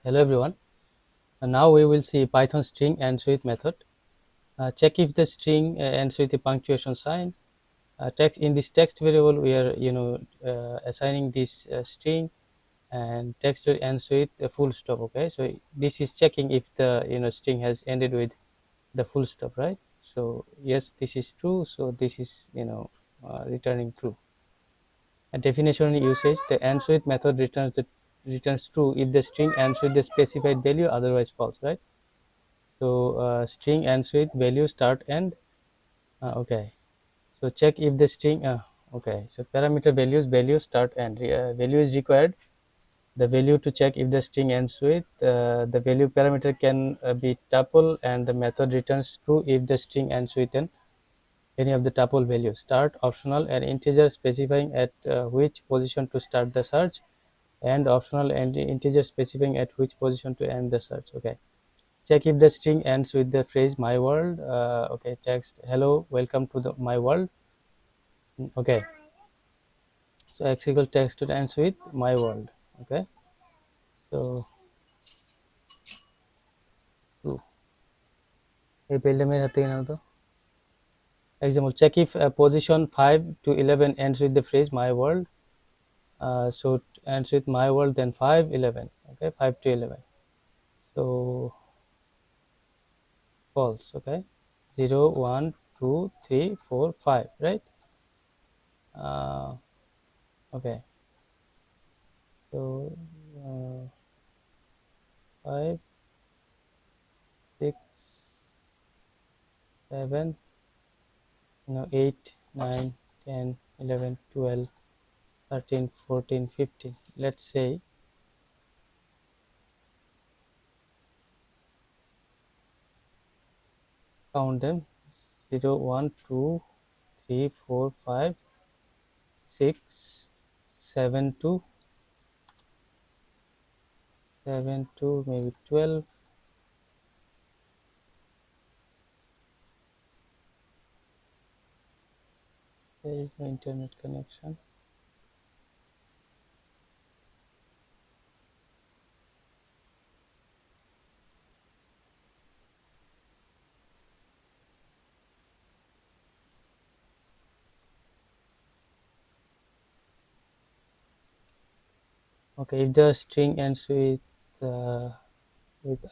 Hello everyone. Now we will see Python string ends with method. Check if the string ends with a punctuation sign. Text in this text variable we are assigning this string, and text ends with a full stop. Okay, so this is checking if the string has ended with the full stop, right? So yes, this is true. So this is returning true. A definition and usage: the ends with method returns true if the string ends with the specified value, otherwise false, right? So string ends with value start end. Okay, so check if the string okay, so parameter values value start end. Value is required. The value to check if the string ends with the value parameter can be tuple, and the method returns true if the string ends with any of the tuple values. Start optional and integer specifying at which position to start the search, and optional and integer specifying at which position to end the search. Okay, check if the string ends with the phrase my world. Okay, text hello welcome to my world. Okay, so x equal text ends with my world. Okay, so true. এই পেজটা মেরে হাত থেকে নাও তো। Example, check if position 5 to 11 ends with the phrase my world. So ends with my world, then 5 11. Okay, 5 to 11. So false. Okay, 0 1 2 3 4 5, right? Okay, so 5 6 7 8 9 10 11 12 13 14 15. Let's say count them: 0 1 2 3 4 5 6 7 2 7 2, maybe 12. There is no internet connection. Okay, if the string ends with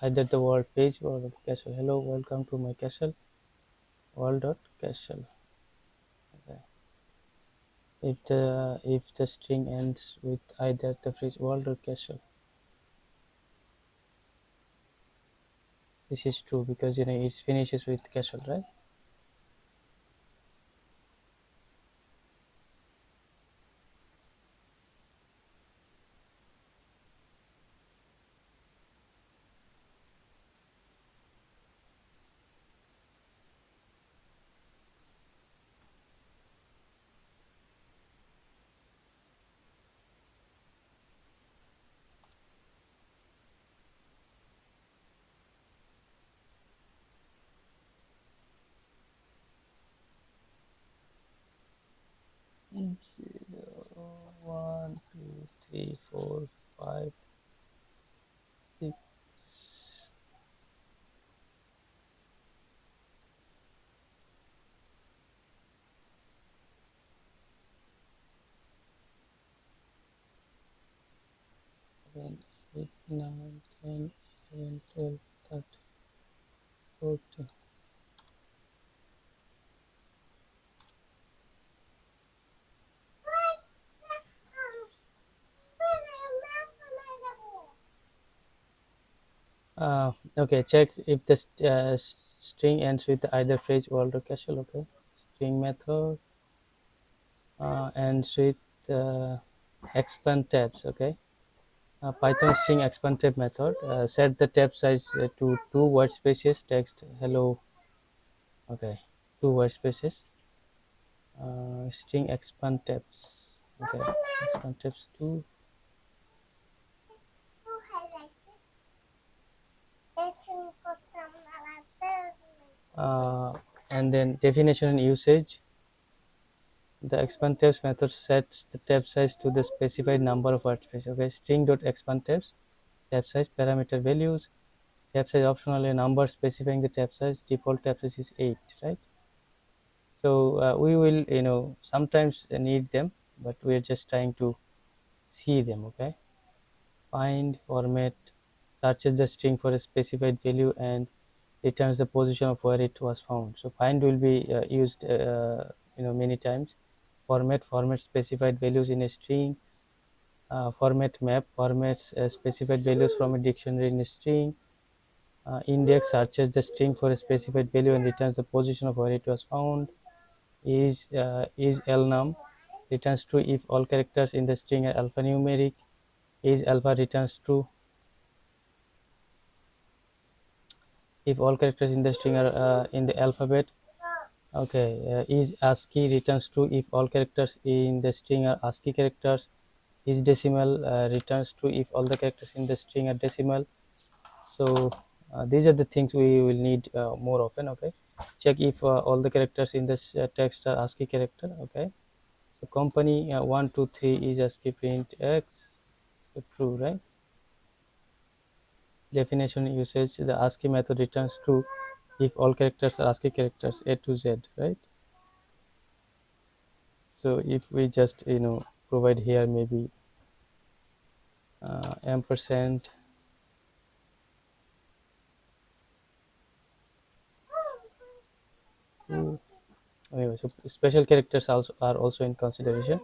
either the word page or the castle, hello welcome to my castle, world dot castle. Okay, if the string ends with either the phrase world or castle, this is true because it finishes with castle, right? Zero, 1 2 3 4 5 6 7 8 9 10 11 12 13 14. Okay, check if the string ends with either phrase world or castle. Okay, string method ends with expand tabs. Okay, Python string expand tab method set the tab size to 2 word spaces. Text hello. Okay, 2 word spaces. String expand tabs. Okay, expand tabs 2. And then definition and usage: the expand tabs method sets the tab size to the specified number of word space. Okay, string dot expand tabs. Tab size parameter values. Tab size optional a number specifying the tab size. Default tab size is 8, right? So we will sometimes need them, but we are just trying to see them. Okay. Find format searches the string for a specified value and returns the position of where it was found. So find will be used many times. Format specified values in a string. Format map formats specified values from a dictionary in a string. Index searches the string for a specified value and returns the position of where it was found. Is lnum returns true if all characters in the string are alphanumeric. Is alpha returns true if all characters in the string are in the alphabet. Okay. Is ASCII returns true if all characters in the string are ASCII characters. Is decimal returns true if all the characters in the string are decimal. So these are the things we will need more often. Okay. Check if all the characters in this text are ASCII character. Okay. So company 123 is ASCII print X. So true, right? Definition usage, the ASCII method returns true if all characters are ASCII characters A to Z, right? So if we just provide here maybe ampersand, anyway, so special characters also are also in consideration.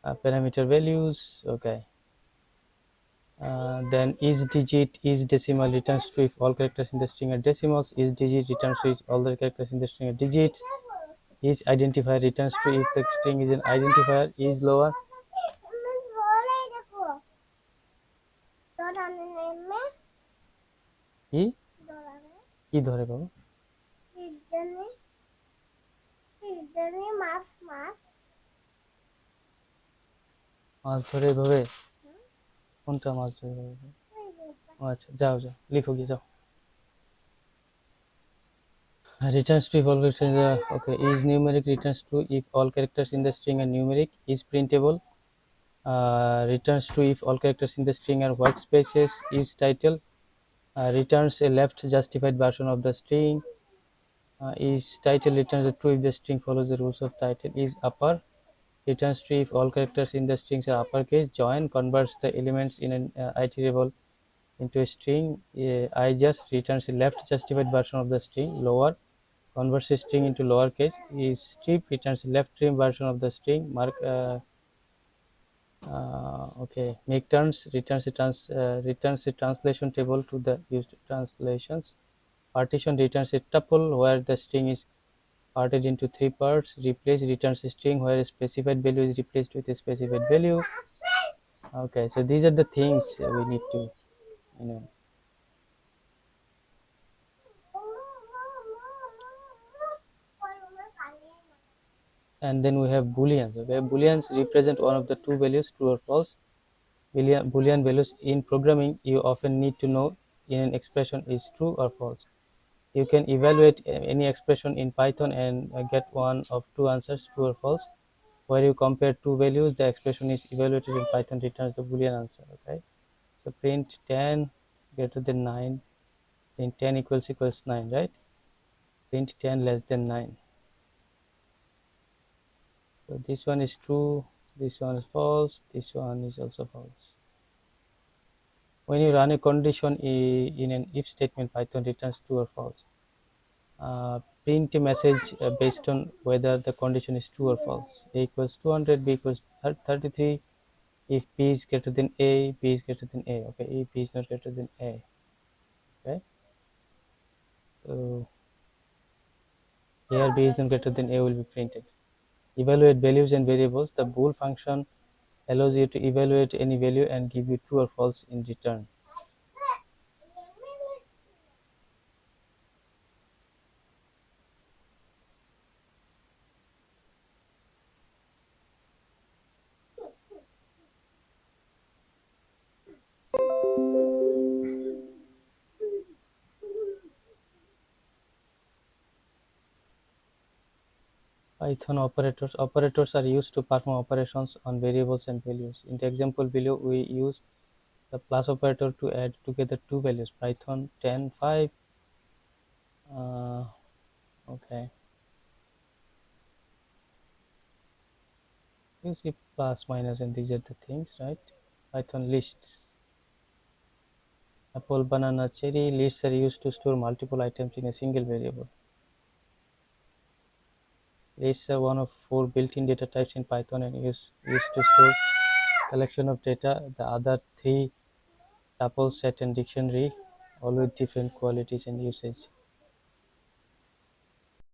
Parameter values, okay. Then is digit is decimal returns true if all characters in the string are decimals. Is digit returns true if all the characters in the string are digits. Is identifier returns true if the string is an identifier. Is lower ই কি ধরে বাবা মাছ ধরে এভাবে কোনটা মাছ ধরে এভাবে? ও আচ্ছা, যাও যাও লিখো গিয়ে যাও। Returns true if all characters in the okay. Is numeric returns true if all characters in the string are numeric. Is printable returns true if all characters in the string are white spaces. Is title returns a left justified version of the string. Is title returns a true if the string follows the rules of title. Is upper returns true if all characters in the strings are uppercase. Join converts the elements in an iterable into a string. I just returns a left justified version of the string. Lower converts a string into lowercase. Is strip returns a left trim version of the string. Mark okay. Make terms returns a translation table to the used translations. Partition returns a tuple where the string is parted into three parts. Replace returns a string where a specified value is replaced with a specified value. Okay, so these are the things we need to you know and then we have booleans. Okay, booleans represent one of the two values, true or false. Boolean values in programming you often need to know in an expression is true or false. You can evaluate any expression in Python and get one of two answers, true or false. Where you compare two values, the expression is evaluated in Python returns the Boolean answer. Okay, so print 10 greater than 9, print 10 equals 9, right? Print 10 less than 9. So this one is true, this one is false, this one is also false. When you run a condition in an if statement, Python returns true or false. Print a message based on whether the condition is true or false. A equals 200, B equals 33. If B is greater than A, B is greater than A. Okay, if B is not greater than A. Okay, so here B is not greater than A will be printed. Evaluate values and variables. The bool function allows you to evaluate any value and give you true or false in return. Python operators. Operators are used to perform operations on variables and values. In the example below, we use the plus operator to add together two values, Python 10 5. Okay, you see plus minus and these are the things, right? Python lists, apple, banana, cherry. Lists are used to store multiple items in a single variable. Lists are one of four built-in data types in Python and used to store collection of data. The other three, tuple, set, and dictionary, all with different qualities and usage.